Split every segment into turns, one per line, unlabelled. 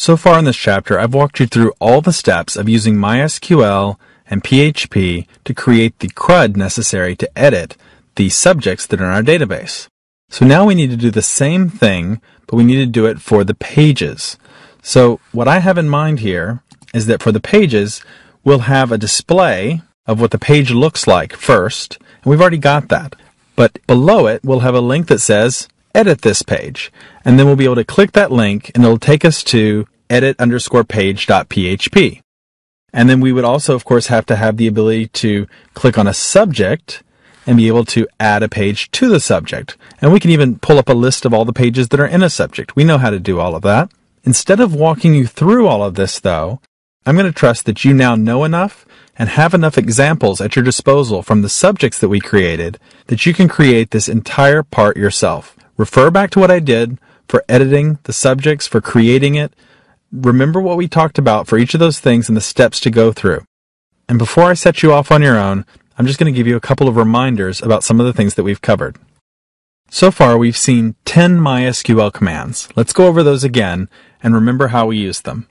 So far in this chapter, I've walked you through all the steps of using MySQL and PHP to create the CRUD necessary to edit the subjects that are in our database. So now we need to do the same thing, but we need to do it for the pages. So what I have in mind here is that for the pages, we'll have a display of what the page looks like first, and we've already got that. But below it, we'll have a link that says, edit this page. And then we'll be able to click that link, and it'll take us to edit_page.php. And then we would also, of course, have to have the ability to click on a subject and be able to add a page to the subject. And we can even pull up a list of all the pages that are in a subject. We know how to do all of that. Instead of walking you through all of this, though, I'm going to trust that you now know enough and have enough examples at your disposal from the subjects that we created that you can create this entire part yourself. Refer back to what I did for editing the subjects, for creating it. Remember what we talked about for each of those things and the steps to go through. And before I set you off on your own, I'm just going to give you a couple of reminders about some of the things that we've covered. So far, we've seen 10 MySQL commands. Let's go over those again and remember how we used them.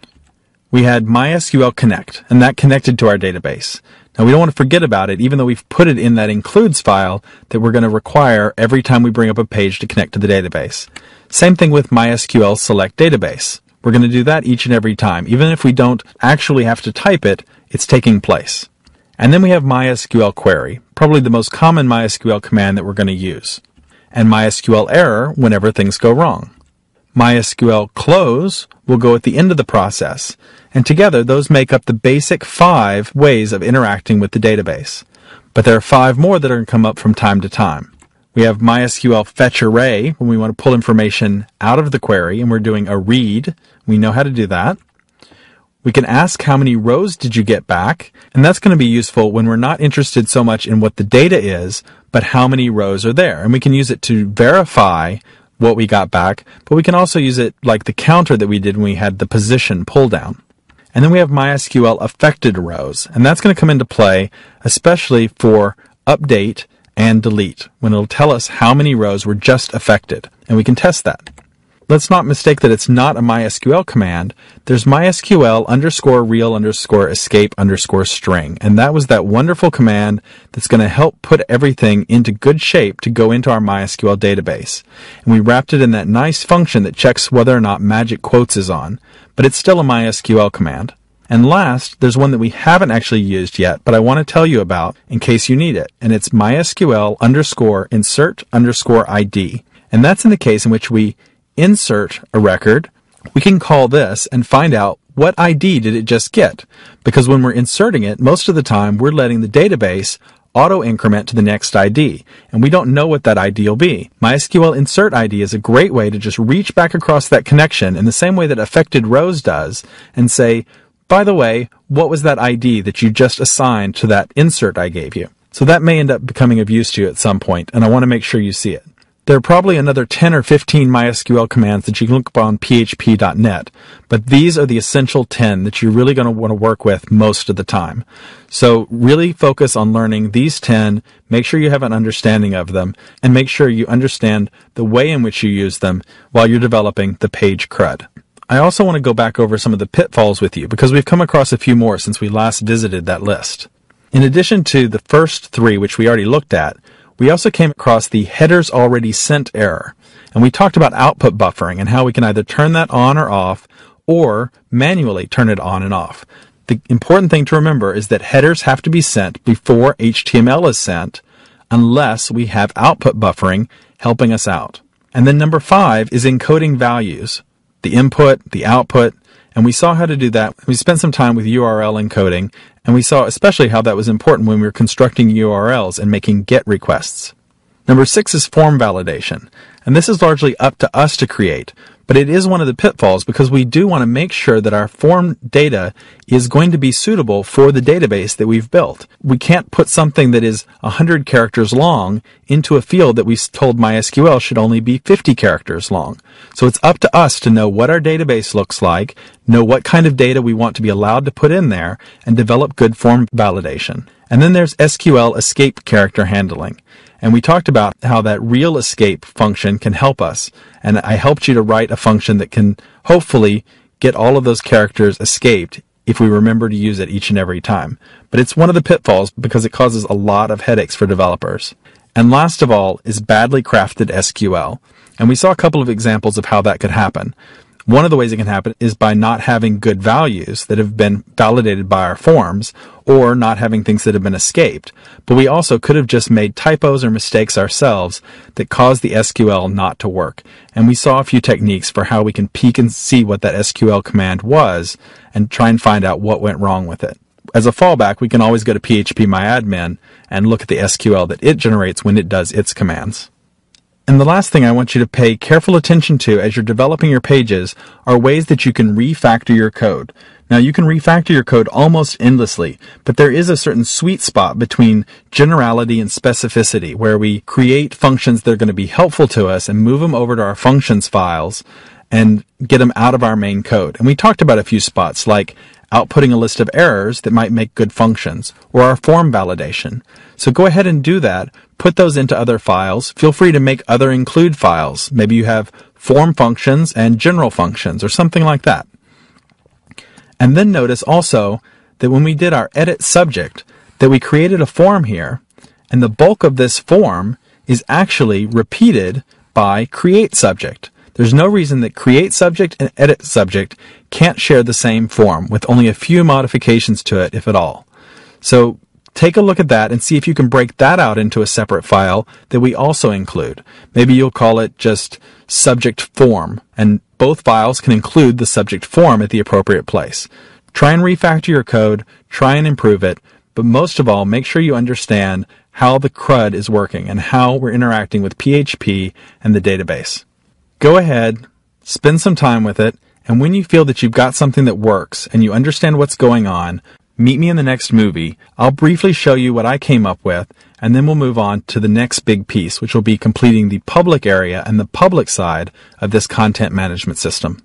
We had MySQL connect, and that connected to our database. Now, we don't want to forget about it, even though we've put it in that includes file that we're going to require every time we bring up a page to connect to the database. Same thing with MySQL select database. We're going to do that each and every time. Even if we don't actually have to type it, it's taking place. And then we have MySQL query, probably the most common MySQL command that we're going to use. And MySQL error whenever things go wrong. MySQL close will go at the end of the process. And together, those make up the basic 5 ways of interacting with the database. But there are 5 more that are going to come up from time to time. We have MySQL fetch array when we want to pull information out of the query and we're doing a read. We know how to do that. We can ask how many rows did you get back, and that's going to be useful when we're not interested so much in what the data is, but how many rows are there. And we can use it to verify what we got back, but we can also use it like the counter that we did when we had the position pull down. And then we have MySQL affected rows, and that's going to come into play especially for update and delete, when it'll tell us how many rows were just affected, and we can test that. Let's not mistake that it's not a MySQL command. There's MySQL_real_escape_string, and that was that wonderful command that's going to help put everything into good shape to go into our MySQL database. And we wrapped it in that nice function that checks whether or not magic quotes is on, but it's still a MySQL command. And last, there's one that we haven't actually used yet, but I want to tell you about in case you need it, and it's MySQL_insert_ID. And that's in the case in which we insert a record. We can call this and find out what ID did it just get. Because when we're inserting it, most of the time we're letting the database auto-increment to the next ID, and we don't know what that ID will be. MySQL insert ID is a great way to just reach back across that connection in the same way that affected rows does and say, by the way, what was that ID that you just assigned to that insert I gave you? So that may end up becoming of use to you at some point, and I want to make sure you see it. There are probably another 10 or 15 MySQL commands that you can look up on php.net, but these are the essential 10 that you're really going to want to work with most of the time. So really focus on learning these 10, make sure you have an understanding of them, and make sure you understand the way in which you use them while you're developing the page CRUD. I also want to go back over some of the pitfalls with you because we've come across a few more since we last visited that list. In addition to the first 3, which we already looked at, we also came across the headers already sent error. And we talked about output buffering and how we can either turn that on or off or manually turn it on and off. The important thing to remember is that headers have to be sent before HTML is sent unless we have output buffering helping us out. And then number 5 is encoding values. The input, the output, and we saw how to do that. We spent some time with URL encoding, and we saw especially how that was important when we were constructing URLs and making GET requests. Number 6 is form validation, and this is largely up to us to create, but it is one of the pitfalls because we do want to make sure that our form data is going to be suitable for the database that we've built. We can't put something that is 100 characters long into a field that we told MySQL should only be 50 characters long. So it's up to us to know what our database looks like, know what kind of data we want to be allowed to put in there, and develop good form validation. And then there's SQL escape character handling. And we talked about how that real escape function can help us. And I helped you to write a function that can hopefully get all of those characters escaped if we remember to use it each and every time. But it's one of the pitfalls because it causes a lot of headaches for developers. And last of all is badly crafted SQL. And we saw a couple of examples of how that could happen. One of the ways it can happen is by not having good values that have been validated by our forms, or not having things that have been escaped. But we also could have just made typos or mistakes ourselves that cause the SQL not to work. And we saw a few techniques for how we can peek and see what that SQL command was and try and find out what went wrong with it. As a fallback, we can always go to PHPMyAdmin and look at the SQL that it generates when it does its commands. And the last thing I want you to pay careful attention to as you're developing your pages are ways that you can refactor your code. Now, you can refactor your code almost endlessly, but there is a certain sweet spot between generality and specificity where we create functions that are going to be helpful to us and move them over to our functions files and get them out of our main code. And we talked about a few spots like outputting a list of errors that might make good functions, or our form validation. So go ahead and do that. Put those into other files. Feel free to make other include files. Maybe you have form functions and general functions or something like that. And then notice also that when we did our edit subject, that we created a form here, and the bulk of this form is actually repeated by create subject. There's no reason that create subject and edit subject can't share the same form with only a few modifications to it, if at all. So take a look at that and see if you can break that out into a separate file that we also include. Maybe you'll call it just subject form, and both files can include the subject form at the appropriate place. Try and refactor your code, try and improve it, but most of all, make sure you understand how the CRUD is working and how we're interacting with PHP and the database. Go ahead, spend some time with it, and when you feel that you've got something that works and you understand what's going on, meet me in the next movie. I'll briefly show you what I came up with, and then we'll move on to the next big piece, which will be completing the public area and the public side of this content management system.